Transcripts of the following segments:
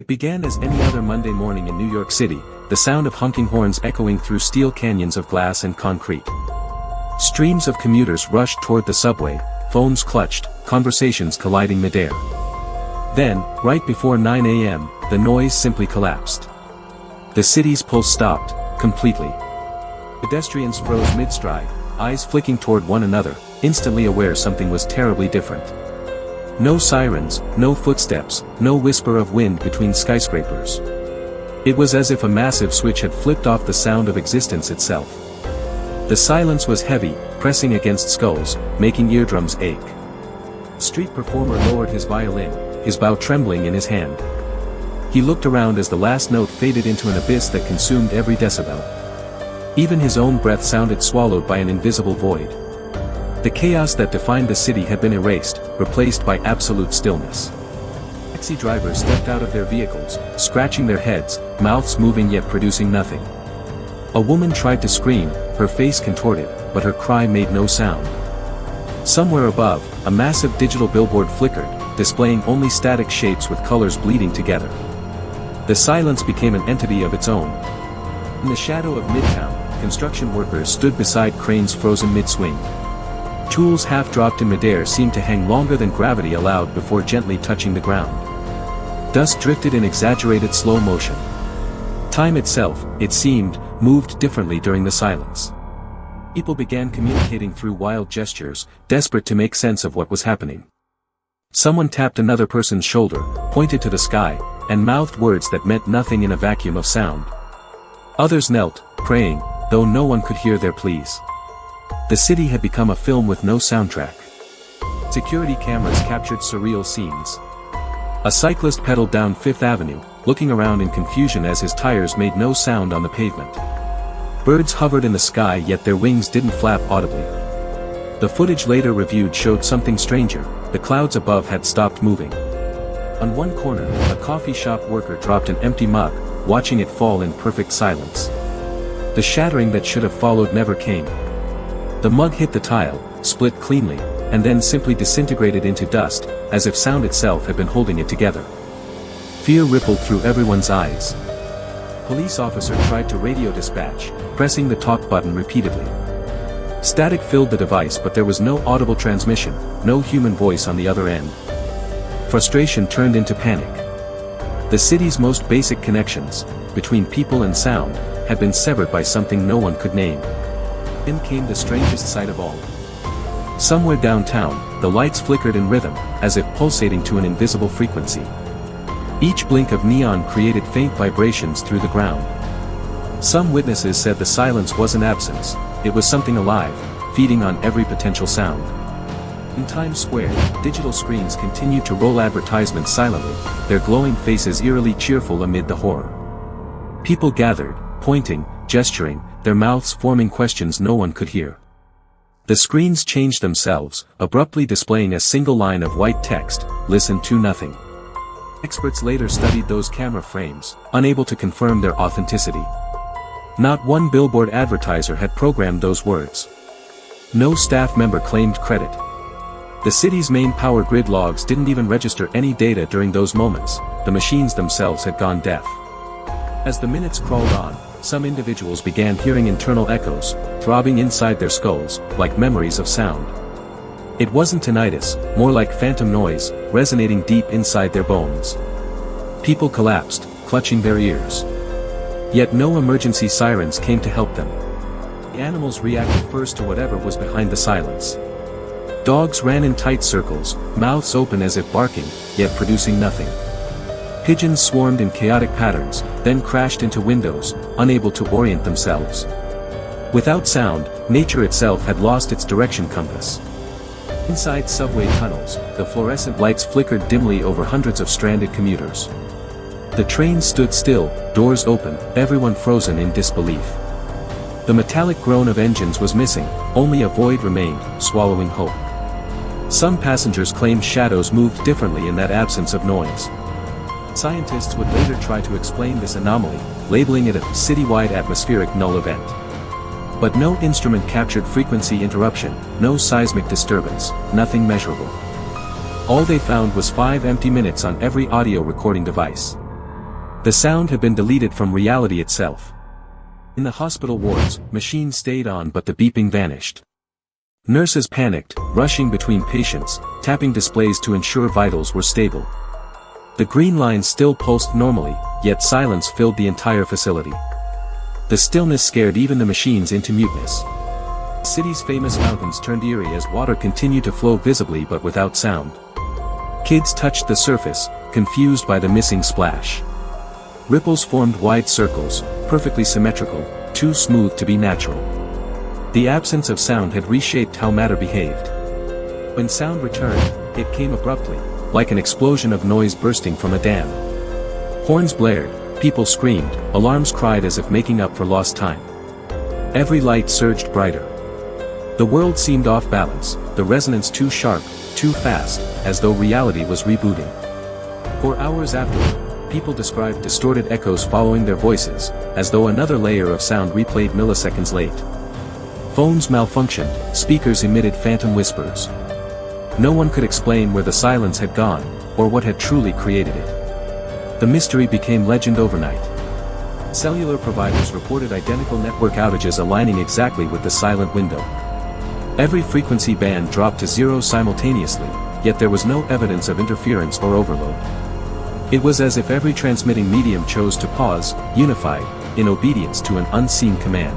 It began as any other Monday morning in New York City, the sound of honking horns echoing through steel canyons of glass and concrete. Streams of commuters rushed toward the subway, phones clutched, conversations colliding midair. Then, right before 9 a.m., the noise simply collapsed. The city's pulse stopped, completely. Pedestrians froze mid-stride, eyes flicking toward one another, instantly aware something was terribly different. No sirens, no footsteps, no whisper of wind between skyscrapers. It was as if a massive switch had flipped off the sound of existence itself. The silence was heavy, pressing against skulls, making eardrums ache. The street performer lowered his violin, his bow trembling in his hand. He looked around as the last note faded into an abyss that consumed every decibel. Even his own breath sounded swallowed by an invisible void. The chaos that defined the city had been erased, replaced by absolute stillness. Taxi drivers stepped out of their vehicles, scratching their heads, mouths moving yet producing nothing. A woman tried to scream, her face contorted, but her cry made no sound. Somewhere above, a massive digital billboard flickered, displaying only static shapes with colors bleeding together. The silence became an entity of its own. In the shadow of Midtown, construction workers stood beside cranes frozen mid-swing. Tools half-dropped in midair seemed to hang longer than gravity allowed before gently touching the ground. Dust drifted in exaggerated slow motion. Time itself, it seemed, moved differently during the silence. People began communicating through wild gestures, desperate to make sense of what was happening. Someone tapped another person's shoulder, pointed to the sky, and mouthed words that meant nothing in a vacuum of sound. Others knelt, praying, though no one could hear their pleas. The city had become a film with no soundtrack. Security cameras captured surreal scenes. A cyclist pedaled down Fifth Avenue, looking around in confusion as his tires made no sound on the pavement. Birds hovered in the sky yet their wings didn't flap audibly. The footage later reviewed showed something stranger, the clouds above had stopped moving. On one corner, a coffee shop worker dropped an empty mug, watching it fall in perfect silence. The shattering that should have followed never came. The mug hit the tile, split cleanly, and then simply disintegrated into dust, as if sound itself had been holding it together. Fear rippled through everyone's eyes. Police officer tried to radio dispatch, pressing the talk button repeatedly. Static filled the device but there was no audible transmission, no human voice on the other end. Frustration turned into panic. The city's most basic connections, between people and sound, had been severed by something no one could name. Then came the strangest sight of all. Somewhere downtown, the lights flickered in rhythm, as if pulsating to an invisible frequency. Each blink of neon created faint vibrations through the ground. Some witnesses said the silence wasn't absence, it was something alive, feeding on every potential sound. In Times Square, digital screens continued to roll advertisements silently, their glowing faces eerily cheerful amid the horror. People gathered, pointing, gesturing, their mouths forming questions no one could hear. The screens changed themselves, abruptly displaying a single line of white text, "Listen to nothing." Experts later studied those camera frames, unable to confirm their authenticity. Not one billboard advertiser had programmed those words. No staff member claimed credit. The city's main power grid logs didn't even register any data during those moments, the machines themselves had gone deaf. As the minutes crawled on, some individuals began hearing internal echoes, throbbing inside their skulls, like memories of sound. It wasn't tinnitus, more like phantom noise, resonating deep inside their bones. People collapsed, clutching their ears. Yet no emergency sirens came to help them. The animals reacted first to whatever was behind the silence. Dogs ran in tight circles, mouths open as if barking, yet producing nothing. Pigeons swarmed in chaotic patterns, then crashed into windows, unable to orient themselves. Without sound, nature itself had lost its direction compass. Inside subway tunnels, the fluorescent lights flickered dimly over hundreds of stranded commuters. The train stood still, doors open, everyone frozen in disbelief. The metallic groan of engines was missing, only a void remained, swallowing hope. Some passengers claimed shadows moved differently in that absence of noise. Scientists would later try to explain this anomaly, labeling it a citywide atmospheric null event. But no instrument captured frequency interruption, no seismic disturbance, nothing measurable. All they found was 5 empty minutes on every audio recording device. The sound had been deleted from reality itself. In the hospital wards, machines stayed on but the beeping vanished. Nurses panicked, rushing between patients, tapping displays to ensure vitals were stable. The green lines still pulsed normally, yet silence filled the entire facility. The stillness scared even the machines into muteness. The city's famous fountains turned eerie as water continued to flow visibly but without sound. Kids touched the surface, confused by the missing splash. Ripples formed wide circles, perfectly symmetrical, too smooth to be natural. The absence of sound had reshaped how matter behaved. When sound returned, it came abruptly, like an explosion of noise bursting from a dam. Horns blared, people screamed, alarms cried as if making up for lost time. Every light surged brighter. The world seemed off balance, the resonance too sharp, too fast, as though reality was rebooting. For hours afterward, people described distorted echoes following their voices, as though another layer of sound replayed milliseconds late. Phones malfunctioned, speakers emitted phantom whispers. No one could explain where the silence had gone, or what had truly created it. The mystery became legend overnight. Cellular providers reported identical network outages aligning exactly with the silent window. Every frequency band dropped to zero simultaneously, yet there was no evidence of interference or overload. It was as if every transmitting medium chose to pause, unified, in obedience to an unseen command.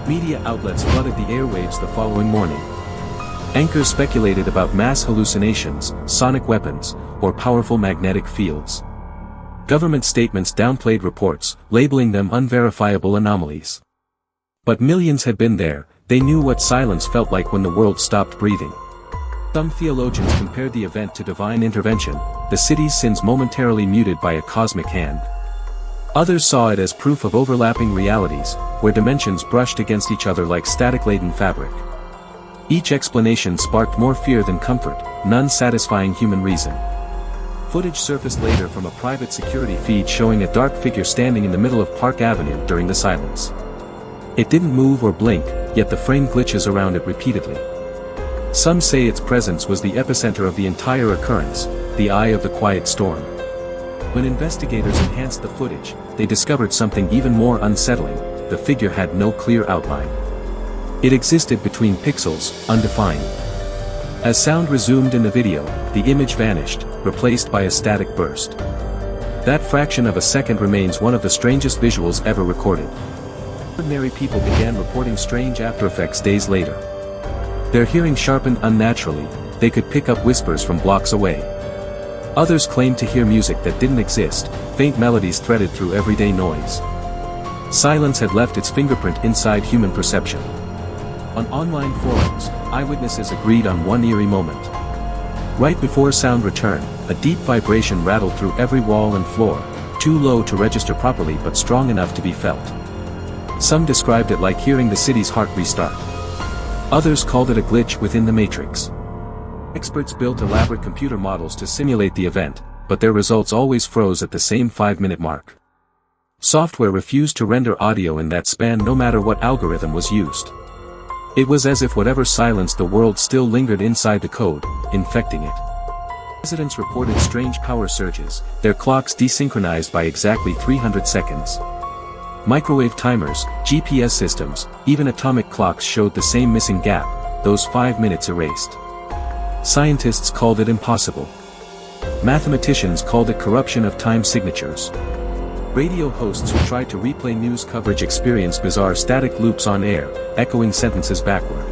Media outlets flooded the airwaves the following morning. Anchors speculated about mass hallucinations, sonic weapons, or powerful magnetic fields. Government statements downplayed reports, labeling them unverifiable anomalies. But millions had been there, they knew what silence felt like when the world stopped breathing. Some theologians compared the event to divine intervention, the city's sins momentarily muted by a cosmic hand. Others saw it as proof of overlapping realities, where dimensions brushed against each other like static-laden fabric. Each explanation sparked more fear than comfort, none satisfying human reason. Footage surfaced later from a private security feed showing a dark figure standing in the middle of Park Avenue during the silence. It didn't move or blink, yet the frame glitches around it repeatedly. Some say its presence was the epicenter of the entire occurrence, the eye of the quiet storm. When investigators enhanced the footage, they discovered something even more unsettling: the figure had no clear outline. It existed between pixels, undefined. As sound resumed in the video, the image vanished, replaced by a static burst. That fraction of a second remains one of the strangest visuals ever recorded. Ordinary people began reporting strange aftereffects days later. Their hearing sharpened unnaturally, they could pick up whispers from blocks away. Others claimed to hear music that didn't exist, faint melodies threaded through everyday noise. Silence had left its fingerprint inside human perception. On online forums, eyewitnesses agreed on one eerie moment. Right before sound returned, a deep vibration rattled through every wall and floor, too low to register properly but strong enough to be felt. Some described it like hearing the city's heart restart. Others called it a glitch within the matrix. Experts built elaborate computer models to simulate the event, but their results always froze at the same 5-minute mark. Software refused to render audio in that span no matter what algorithm was used. It was as if whatever silenced the world still lingered inside the code, infecting it. Residents reported strange power surges, their clocks desynchronized by exactly 300 seconds. Microwave timers, GPS systems, even atomic clocks showed the same missing gap, those 5 minutes erased. Scientists called it impossible. Mathematicians called it corruption of time signatures. Radio hosts who tried to replay news coverage experienced bizarre static loops on air, echoing sentences backward.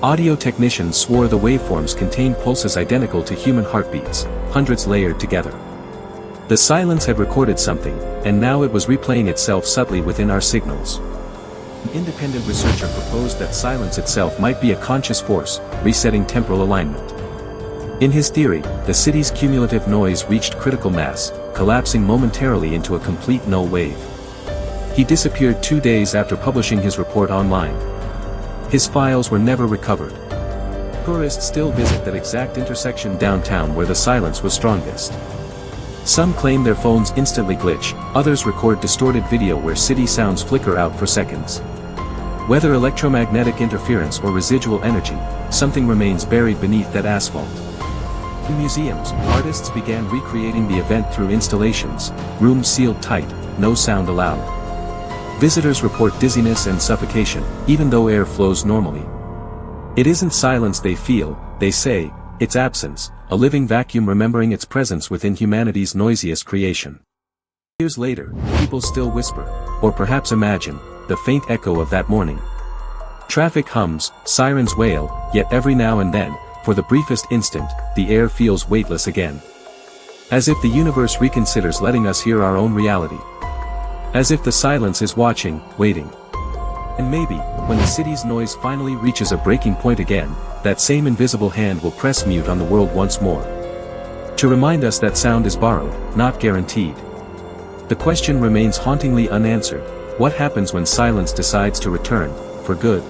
Audio technicians swore the waveforms contained pulses identical to human heartbeats, hundreds layered together. The silence had recorded something, and now it was replaying itself subtly within our signals. An independent researcher proposed that silence itself might be a conscious force, resetting temporal alignment. In his theory, the city's cumulative noise reached critical mass, collapsing momentarily into a complete null wave. He disappeared 2 days after publishing his report online. His files were never recovered. Tourists still visit that exact intersection downtown where the silence was strongest. Some claim their phones instantly glitch, others record distorted video where city sounds flicker out for seconds. Whether electromagnetic interference or residual energy, something remains buried beneath that asphalt. In museums, artists began recreating the event through installations, rooms sealed tight, no sound allowed. Visitors report dizziness and suffocation, even though air flows normally. It isn't silence they feel, they say, it's absence, a living vacuum remembering its presence within humanity's noisiest creation. Years later, people still whisper, or perhaps imagine, the faint echo of that morning. Traffic hums, sirens wail, yet every now and then, for the briefest instant, the air feels weightless again. As if the universe reconsiders letting us hear our own reality. As if the silence is watching, waiting. And maybe, when the city's noise finally reaches a breaking point again, that same invisible hand will press mute on the world once more. To remind us that sound is borrowed, not guaranteed. The question remains hauntingly unanswered: what happens when silence decides to return, for good?